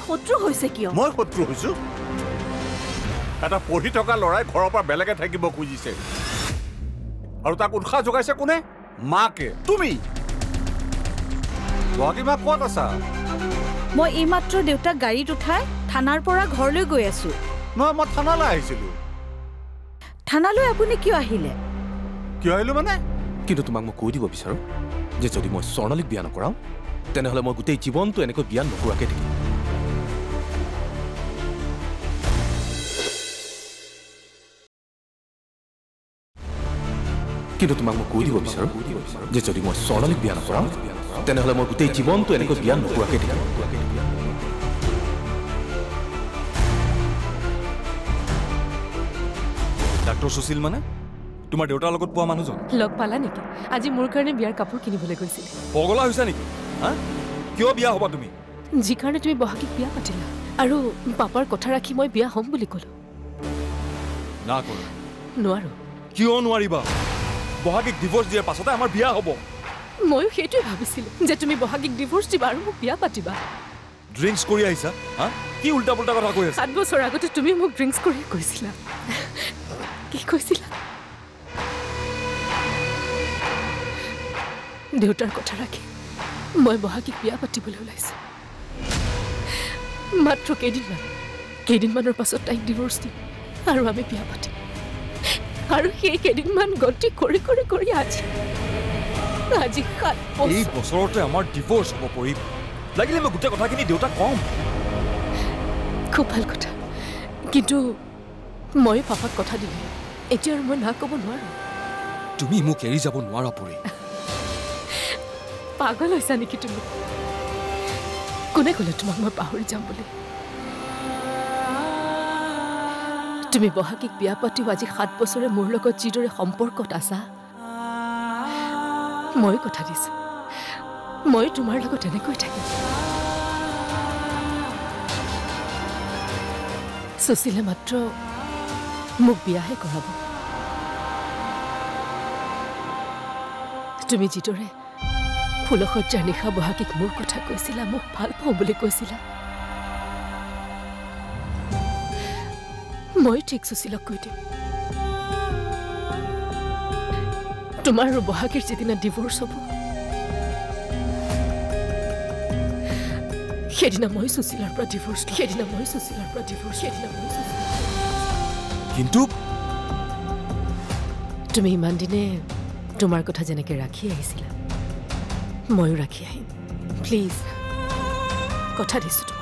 শত্ৰু হৈছে কিয়? মই শত্ৰু হৈছো? এটা পঢ়ি থকা ল'ৰাই ঘৰৰ পৰা বেলেগে থাকিব খুজিছে আৰু তাক উৎসাহ যোগাইছে কোনে? মাকে, তুমি। বহাগী মা ক'ত আছা? মই এইমাত্ৰ দেউতাক গাড়ীত উঠাই থানাৰ পৰা ঘৰলৈ গৈ আছো। নহয়, মই থানালৈ আহিছিলো। থানালৈ আপুনি কিয় আহিলে? কিয় আহিলো মানে? কিন্তু তোমাক মই কৈ দিব বিচাৰো যে যদি মই স্বৰ্ণালীক বিয়া নকৰাও তেনেহ'লে মই গোটেই জীৱনটো এনেকৈ বিয়া নকৰাকৈ থাকিম। কিন্তু তোমাক মই কৈ দিব বিচাৰো যে যদি মই স্বৰ্ণালীক বিয়া নকৰাও তেনেহ'লে মই গোটেই জীৱনটো এনেকৈ বিয়া নকৰাকৈ থাকিম। ডাক্তৰ সুশীল মানে তোমাৰ দেউতাৰ লগত পোৱা মানুহজন? লগ পালা নেকি? আজি মোৰ কাৰণে বিয়াৰ কাপোৰ কিনিবলৈ গৈছিল। পগলা হৈছা নেকি? হা, কিয় বিয়া হ'বা তুমি? যি কাৰণে তুমি বহাগীক বিয়া পাতিলা আৰু পাপাৰ কথা ৰাখি মই বিয়া হ'ম বুলি ক'লো। না কৰা। নোৱাৰো। কিয় নোৱাৰিবা? বহাগীক ডিভোৰ্চ দিয়াৰ পাছতে আমাৰ বিয়া হ'ব। ময়ো সেইটোৱে ভাবিছিলো যে তুমি বহাগীক ডিভোৰ্চ দিবা আৰু মোক বিয়া পাতিবা। ড্ৰিংকছ কৰি আহিছা? হা, কি উল্টা পুল্টা কথা কৈ আছা? 7 বছৰ আগতে তুমি মোক ড্ৰিংকছ কৰি কৈছিলা। কি কৈছিলা? দেউতাৰ কথা ৰাখি মই বহাগীক বিয়া পাতিবলৈ ওলাইছো। মাত্ৰ কেইদিনমানৰ পাছত তাইক ডিভোৰ্চ দিম আৰু আমি বিয়া পাতিম। আৰু সেই কেইদিনমান গতি কৰি কৰি কৰি আজি 7 বছৰ। এই বছৰতে আমাৰ ডিভোৰ্চ হ'ব পৰি। লাগিলে মই গোটেই কথাখিনি দেউতাক কম। খুব ভাল কথা, কিন্তু মই পাপাক কথা দিলো এতিয়া আৰু মই না ক'ব নোৱাৰো। তুমি মোক এৰি যাব নোৱাৰা পৰি। পাগল হৈছা নেকি তুমি? কোনে ক'লে তোমাক মই পাহৰি যাম বুলি? তুমি বহাগীক বিয়া পাতিও আজি 7 বছৰে মোৰ লগত যিদৰে সম্পৰ্কত আছা, মই কথা দিছো মই তোমাৰ লগত এনেকৈ থাকিম। সুশীলে মাত্ৰ মোক বিয়াহে কৰাব। তুমি যিদৰে ফুলসজ্জাৰ নিশা বহাগীক মোৰ কথা কৈছিলা, মোক ভাল পাওঁ বুলি কৈছিলা, মই ঠিক সুশীলক কৈ দিম তোমাৰ আৰু বহাগীৰ যিদিনা ডিভোৰ্চ হ'ব সেইদিনা মই সুশীলৰ পৰা ডিভোৰ্চ কিন্তু তুমি ইমান দিনে তোমাৰ কথা যেনেকৈ ৰাখি আহিছিলা ময়ো ৰাখি আহিম। প্লিজ, কথা দিছো তোমাক।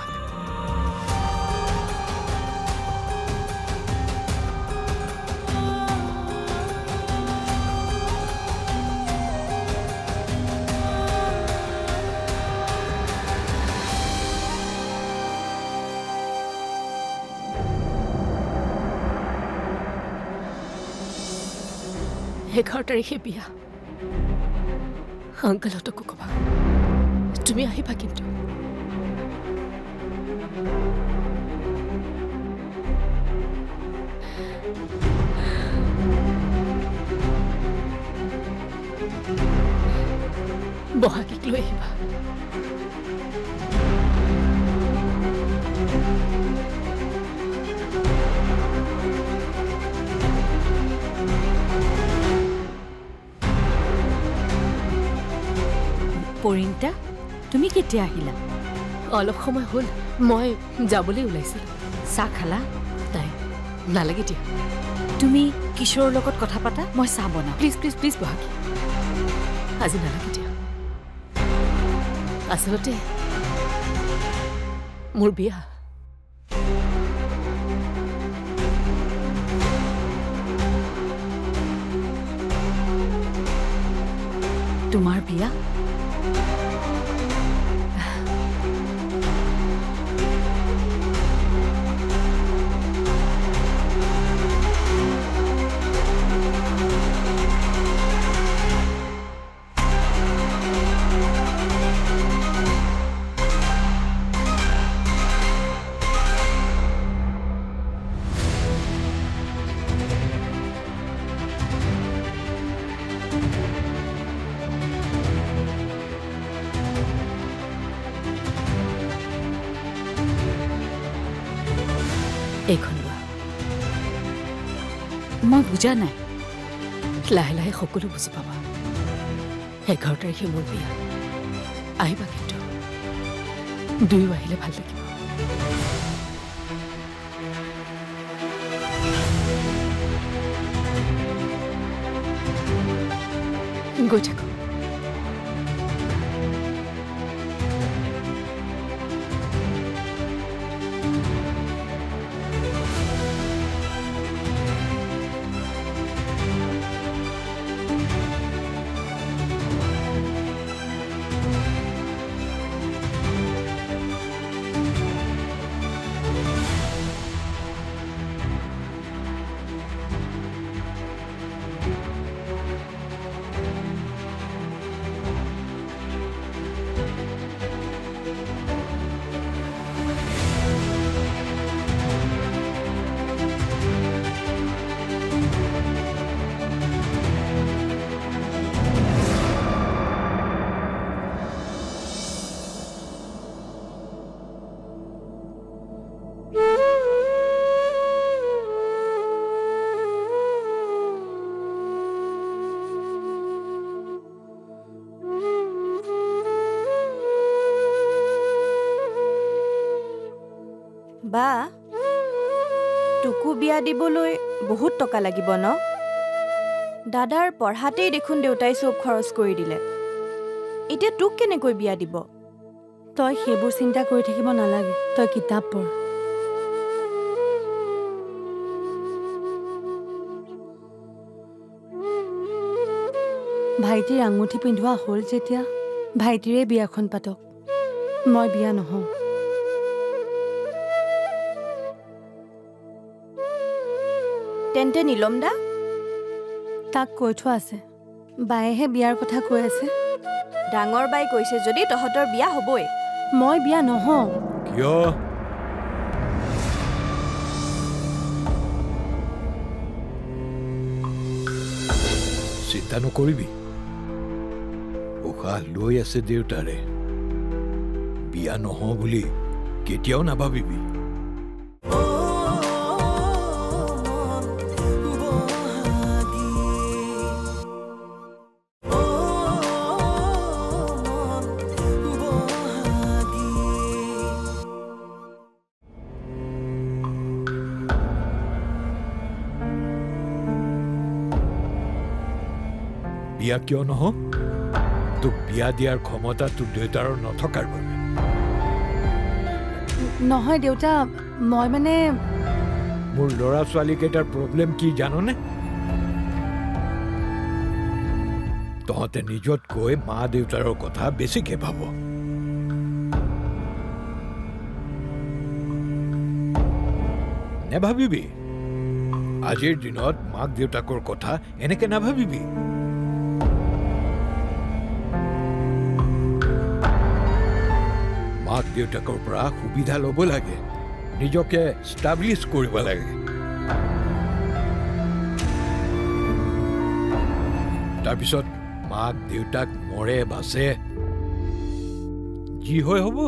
এঘাৰ তাৰিখে বিয়া। আংকলহঁতকো ক'বা তুমি আহিবা কিন্তু। বহাগীক লৈ আহিবা। পৰিণীতা, তুমি কেতিয়া আহিলা? অলপ সময় হ'ল, মই যাবলৈ ওলাইছিলোঁ। চাহ খালা? নাই, নালাগে দিয়া। তুমি কিশোৰৰ লগত কথা পাতা, মই চাহ বনাওঁ। প্লিজ প্লিজ প্লিজ বহাগী, আজি নালাগে দিয়া। আচলতে মোৰ বিয়া। তোমাৰ বিয়া? মই বুজা নাই। লাহে লাহে সকলো বুজি পাবা। 11 তাৰিখে মোৰ বিয়া। আহিবা কিন্তু দুয়ো আহিলে ভাল লাগিব। গৈ থাকো। বা টুকু বিয়া দিবলৈ বহুত টকা লাগিব ন? দাদাৰ পঢ়াতেই দেখোন দেউতাই চব খৰচ কৰি দিলে। এতিয়া তোক কেনেকৈ বিয়া দিব? তই সেইবোৰ চিন্তা কৰি থাকিব নালাগে। তই কিতাপ পঢ়। ভাইটিৰ আঙুঠি পিন্ধোৱা হ'ল যেতিয়া ভাইটিৰে বিয়াখন পাতক। মই বিয়া নহওঁ। তেন্তে নীলম দা? তাক কৈ থোৱা আছে। বায়েহে বিয়াৰ কথা কৈ আছে। ডাঙৰ বাই কৈছে যদি তহঁতৰ বিয়া হ'বই। মই বিয়া নহওঁ। কিয়? চিন্তা নকৰিবি। উশাহ লৈ আছে দেউতাৰে। বিয়া নহওঁ বুলি কেতিয়াও নাভাবিবি। বিয়া কিয় নহওঁ? তোক বিয়া দিয়াৰ ক্ষমতা তোৰ দেউতাৰ নথকাৰ বাবে। নহয় দেউতা, মই মানে মোৰ ল'ৰা ছোৱালীকেইটাৰ প্ৰব্লেম কি জাননে? তহঁতে নিজতকৈ মা দেউতাৰৰ কথা বেছিকে ভাব। নেভাবিবি। আজিৰ দিনত মাক দেউতাকৰ কথা এনেকে নাভাবিবি। মাক দেউতাকৰ পৰা সুবিধা ল'ব লাগে। নিজকে ষ্টাব্লিছ কৰিব লাগে। তাৰপিছত মাক দেউতাক মৰে বাচে যি হয় হ'ব।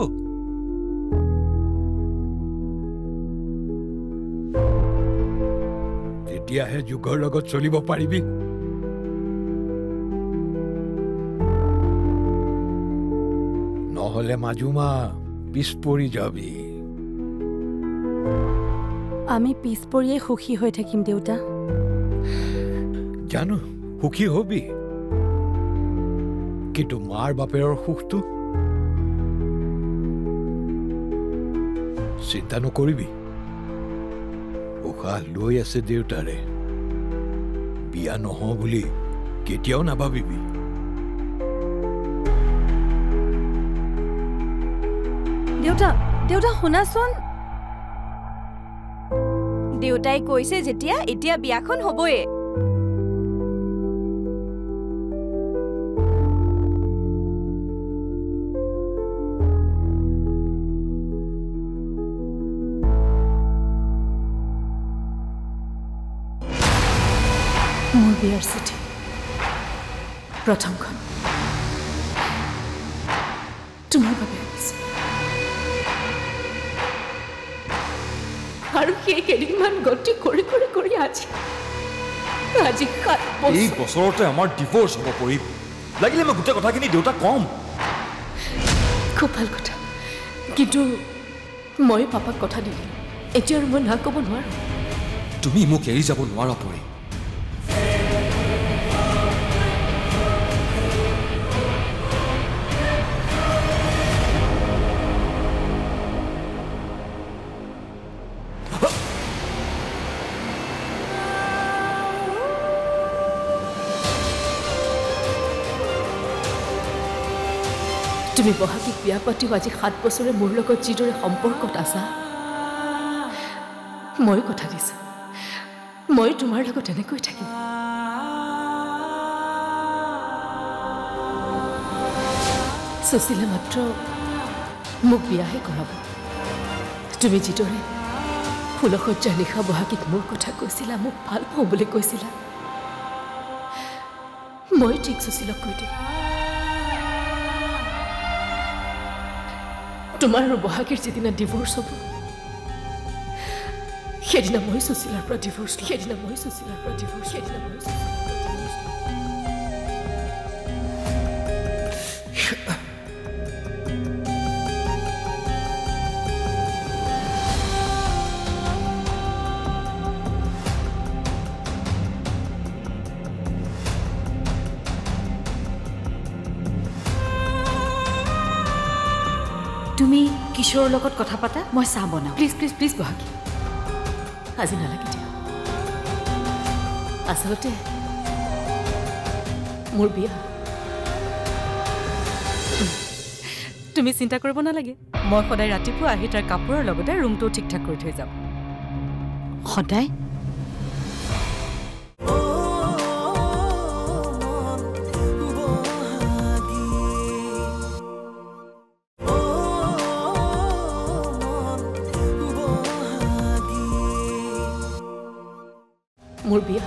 তেতিয়াহে যুগৰ লগত চলিব পাৰিবি। নহ'লে মাজুমা পিছ পৰি যাবি। আমি পিছ পৰিয়েই সুখী হৈ থাকিম দেউতা। জানো সুখী হবি, কিন্তু মাৰ বাপেৰৰ সুখটো চিন্তা নকৰিবি। উশাহ লৈ আছে দেউতাৰে। বিয়া নহওঁ বুলি কেতিয়াও নাভাবিবি। দেউতা, দেউতা শুনাচোন। দেউতাই কৈছে যেতিয়া এতিয়া বিয়াখন হ'বই। মোৰ বিয়াৰ চিঠি প্ৰথমখন তোমাৰ বাবে আহিছে। আৰু সেই কেইদিনমান গতি কৰি আজি আজি 7 বছৰ এই বছৰতে আমাৰ ডিভোৰ্স হ'ব পৰি লাগিলে মই গোটেই কথাখিনি দেউতাক কম খুব ভাল কথা কিন্তু মই পাপাক কথা দিলোঁ এতিয়া আৰু মই না ক'ব নোৱাৰোঁ তুমি মোক এৰি যাব নোৱাৰা পৰি তুমি বহাগীক বিয়া পাতিও আজি 7 বছৰে মোৰ লগত যিদৰে সম্পৰ্কত আছা মই কথা দিছোঁ মই তোমাৰ লগত এনেকৈ থাকিম সুশীলে মাত্ৰ মোক বিয়াহে কৰাব তুমি যিদৰে ফুলসজ্জাৰ নিশা বহাগীক মোৰ কথা কৈছিলা মোক ভাল পাওঁ বুলি কৈছিলা মই ঠিক সুশীলক কৈ দিম তোমাৰ আৰু বহাগীৰ যিদিনা ডিভোৰ্চ হ'ব সেইদিনা মই সুশীলাৰ পৰা ডিভোৰ্চ সেইদিনা মই সুশীলাৰ পৰা ডিভোৰ্চ সেইদিনা মই তুমি কিশোৰৰ লগত কথা পাতা মই চাহ বনাওঁ প্লিজ প্লিজ প্লিজ বহাগী আজি নালাগে দিয়া আচলতে মোৰ বিয়া তুমি চিন্তা কৰিব নালাগে মই সদায় ৰাতিপুৱা আহি তাৰ কাপোৰৰ লগতে ৰুমটো ঠিক ঠাক কৰি থৈ যাম সদায় মোৰ বিয়া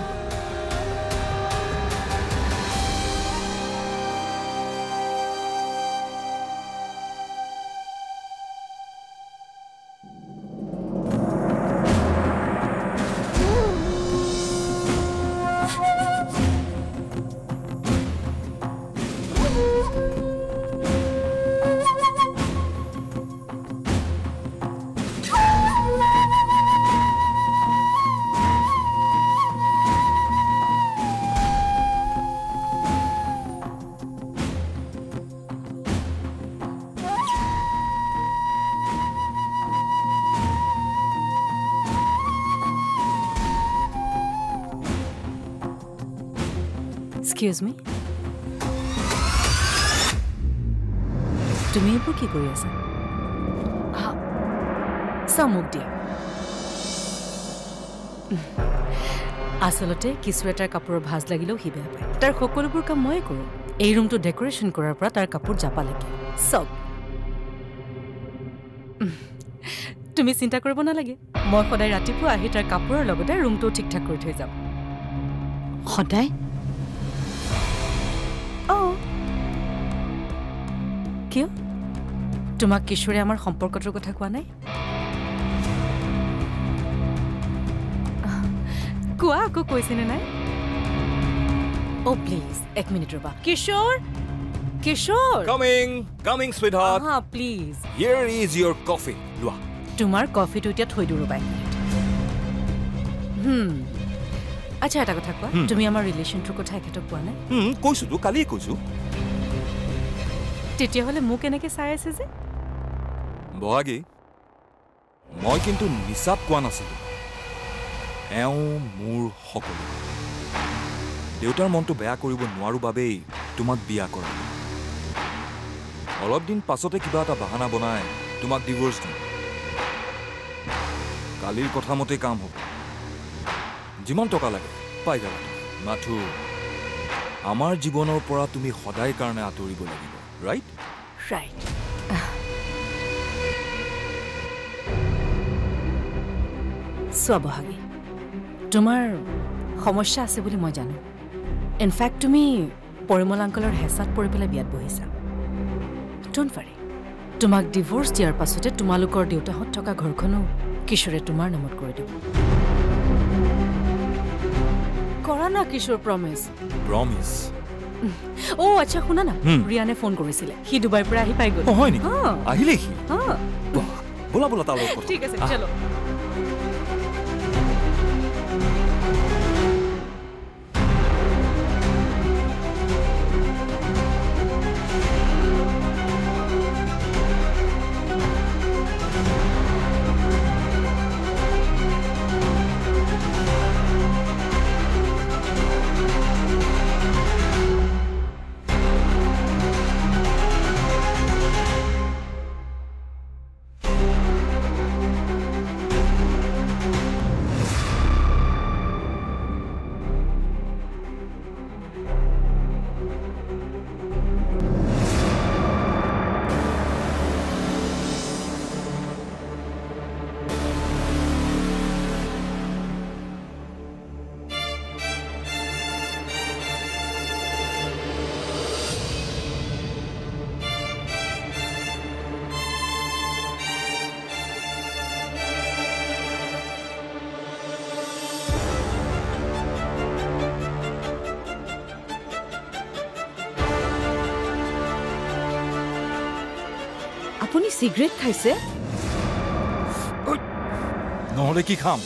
Excuse me? তুমি এইবোৰ কি কৰি আছা চামুক দিয়া আচলতে কিছু এটাৰ কাপোৰৰ ভাজ লাগিলেও সি বেয়া পায় তাৰ সকলোবোৰ কাম ময়ে কৰোঁ এই ৰুমটো ডেকৰেশ্যন কৰাৰ পৰা তাৰ কাপোৰ জাপা লাগে চব তুমি চিন্তা কৰিব নালাগে মই সদায় ৰাতিপুৱা আহি তাৰ কাপোৰৰ লগতে ৰুমটো ঠিক ঠাক কৰি থৈ যাম সদায় কিয় তোমাক কিশোৰে আমাৰ সম্পৰ্কটোৰ কথা কোৱা নাই কোৱা আকৌ কৈছেনে নাই অ' প্লিজ এক মিনিট ৰবা কিশোৰ কিশোৰ কামিং sweetheart হা please here is your coffee লোৱা তোমাৰ কফিটো এতিয়া থৈ দিওঁ ৰবা আচ্ছা এটা কথা কোৱা তুমি আমাৰ ৰিলেশ্যনটোৰ কথা এখেতক কোৱা নাই কৈছো তো কালিয়ে কৈছো তেতিয়াহ'লে মোক এনেকৈ চাই আছে যে বহাগী মই কিন্তু নিচাত কোৱা নাছিলোঁ এওঁ মোৰ সকলো দেউতাৰ মনটো বেয়া কৰিব নোৱাৰো বাবেই তোমাক বিয়া কৰালো অলপ দিন পাছতে কিবা এটা বাহানা বনাই তোমাক ডিভোৰ্চ দিম কালিৰ কথা মতে কাম হ'ব যিমান টকা লাগে পাই যাবা মাথো আমাৰ জীৱনৰ পৰা তুমি সদায় কাৰণে আঁতৰিব লাগিব Right? Right. Swabhagi. Tomar সমস্যা আছে বুলি মই জানো ইনফ্যাক্ট তুমি পৰিমল আঙ্কলৰ হেসাত পৰি পেলাই বিয়াত বহিছা ডোন্ট ওয়াৰি তোমাক ডিভোৰ্স দিয়াৰ পাছতে তোমালোকৰ দেউতাহঁত থকা ঘৰখনো কিশোৰে তোমাৰ নামত কৰি দিব কৰা না কিশোৰ প্ৰমিছ প্ৰমিছ অ' আচ্ছা শুনা না ৰিয়ানে ফোন কৰিছিলে সি ডুবাইৰ পৰা আহি পাই গ'ল হয় নেকি আহিলে সি বোলা বোলা তাৰ লগত ঠিক আছে চলো আপুনি চিগাৰেট খাইছে নহ'লে কি খাম